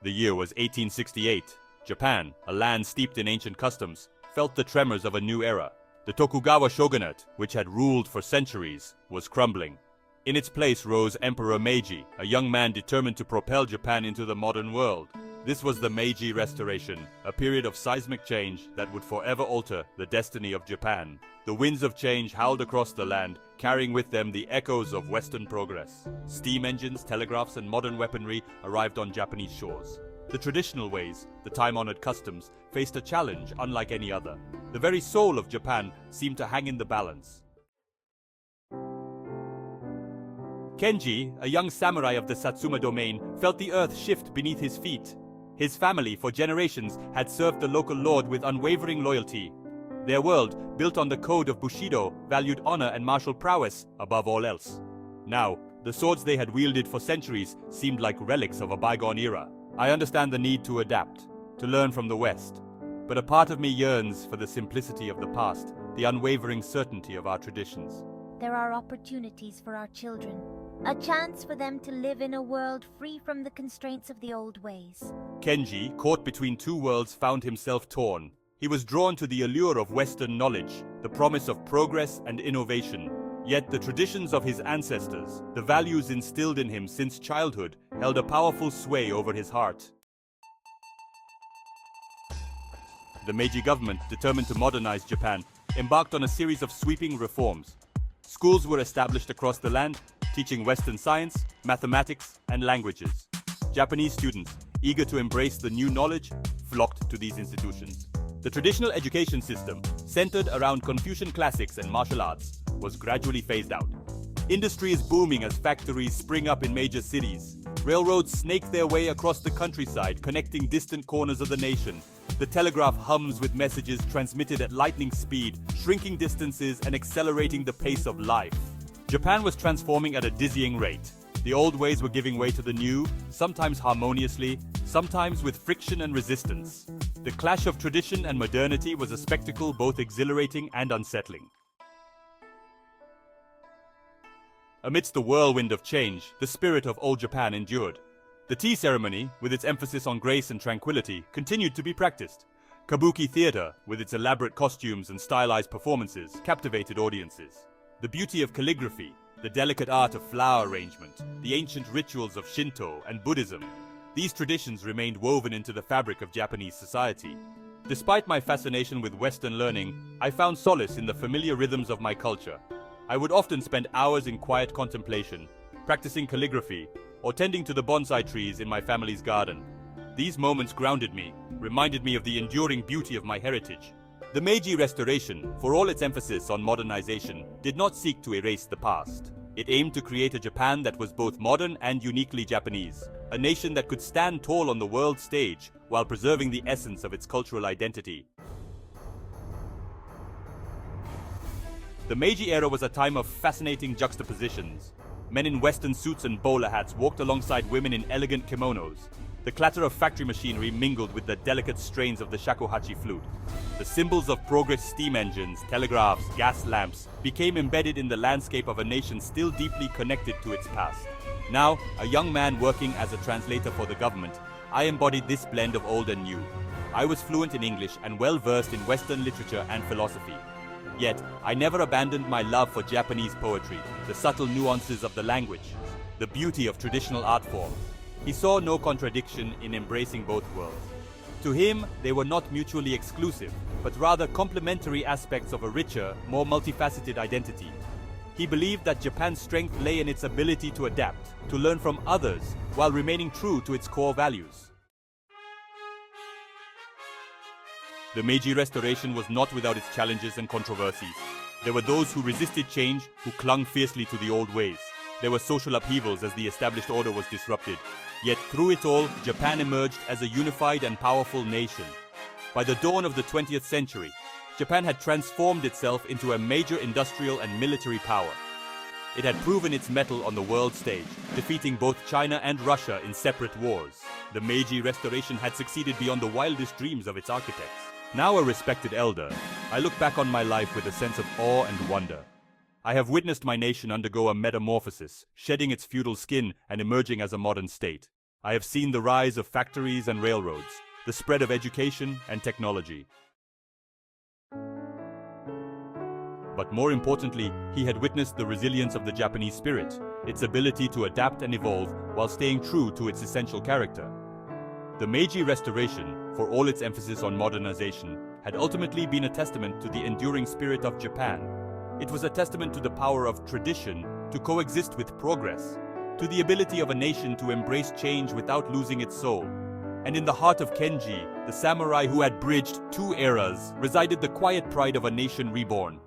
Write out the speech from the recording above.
The year was 1868. Japan, a land steeped in ancient customs, felt the tremors of a new era. The Tokugawa shogunate, which had ruled for centuries, was crumbling. In its place rose Emperor Meiji, a young man determined to propel Japan into the modern world. This was the Meiji Restoration, a period of seismic change that would forever alter the destiny of Japan. The winds of change howled across the land, carrying with them the echoes of Western progress. Steam engines, telegraphs, and modern weaponry arrived on Japanese shores. The traditional ways, the time-honored customs, faced a challenge unlike any other. The very soul of Japan seemed to hang in the balance. Kenji, a young samurai of the Satsuma domain, felt the earth shift beneath his feet. His family, for generations, had served the local lord with unwavering loyalty. Their world, built on the code of Bushido, valued honor and martial prowess above all else. Now, the swords they had wielded for centuries seemed like relics of a bygone era. I understand the need to adapt, to learn from the West. But a part of me yearns for the simplicity of the past, the unwavering certainty of our traditions. There are opportunities for our children. A chance for them to live in a world free from the constraints of the old ways. Kenji, caught between two worlds, found himself torn. He was drawn to the allure of Western knowledge, the promise of progress and innovation. Yet the traditions of his ancestors, the values instilled in him since childhood, held a powerful sway over his heart. The Meiji government, determined to modernize Japan, embarked on a series of sweeping reforms. Schools were established across the land, teaching Western science, mathematics, and languages. Japanese students, eager to embrace the new knowledge, flocked to these institutions. The traditional education system, centered around Confucian classics and martial arts, was gradually phased out. Industry is booming as factories spring up in major cities. Railroads snake their way across the countryside, connecting distant corners of the nation. The telegraph hums with messages transmitted at lightning speed, shrinking distances and accelerating the pace of life. Japan was transforming at a dizzying rate. The old ways were giving way to the new, sometimes harmoniously, sometimes with friction and resistance. The clash of tradition and modernity was a spectacle both exhilarating and unsettling. Amidst the whirlwind of change, the spirit of old Japan endured. The tea ceremony, with its emphasis on grace and tranquility, continued to be practiced. Kabuki theater, with its elaborate costumes and stylized performances, captivated audiences. The beauty of calligraphy, the delicate art of flower arrangement, the ancient rituals of Shinto and Buddhism, these traditions remained woven into the fabric of Japanese society. Despite my fascination with Western learning, I found solace in the familiar rhythms of my culture. I would often spend hours in quiet contemplation, practicing calligraphy, or tending to the bonsai trees in my family's garden. These moments grounded me, reminded me of the enduring beauty of my heritage. The Meiji Restoration, for all its emphasis on modernization, did not seek to erase the past. It aimed to create a Japan that was both modern and uniquely Japanese, a nation that could stand tall on the world stage while preserving the essence of its cultural identity. The Meiji era was a time of fascinating juxtapositions. Men in Western suits and bowler hats walked alongside women in elegant kimonos. The clatter of factory machinery mingled with the delicate strains of the shakuhachi flute. The symbols of progress, steam engines, telegraphs, gas lamps, became embedded in the landscape of a nation still deeply connected to its past. Now, a young man working as a translator for the government, I embodied this blend of old and new. I was fluent in English and well-versed in Western literature and philosophy. Yet, I never abandoned my love for Japanese poetry, the subtle nuances of the language, the beauty of traditional art forms. He saw no contradiction in embracing both worlds. To him, they were not mutually exclusive, but rather complementary aspects of a richer, more multifaceted identity. He believed that Japan's strength lay in its ability to adapt, to learn from others, while remaining true to its core values. The Meiji Restoration was not without its challenges and controversies. There were those who resisted change, who clung fiercely to the old ways. There were social upheavals as the established order was disrupted. Yet through it all, Japan emerged as a unified and powerful nation. By the dawn of the 20th century, Japan had transformed itself into a major industrial and military power. It had proven its mettle on the world stage, defeating both China and Russia in separate wars. The Meiji Restoration had succeeded beyond the wildest dreams of its architects. Now a respected elder, I look back on my life with a sense of awe and wonder. I have witnessed my nation undergo a metamorphosis, shedding its feudal skin and emerging as a modern state. I have seen the rise of factories and railroads, the spread of education and technology. But more importantly, he had witnessed the resilience of the Japanese spirit, its ability to adapt and evolve while staying true to its essential character. The Meiji Restoration, for all its emphasis on modernization, had ultimately been a testament to the enduring spirit of Japan. It was a testament to the power of tradition to coexist with progress, to the ability of a nation to embrace change without losing its soul. And in the heart of Kenji, the samurai who had bridged two eras, resided the quiet pride of a nation reborn.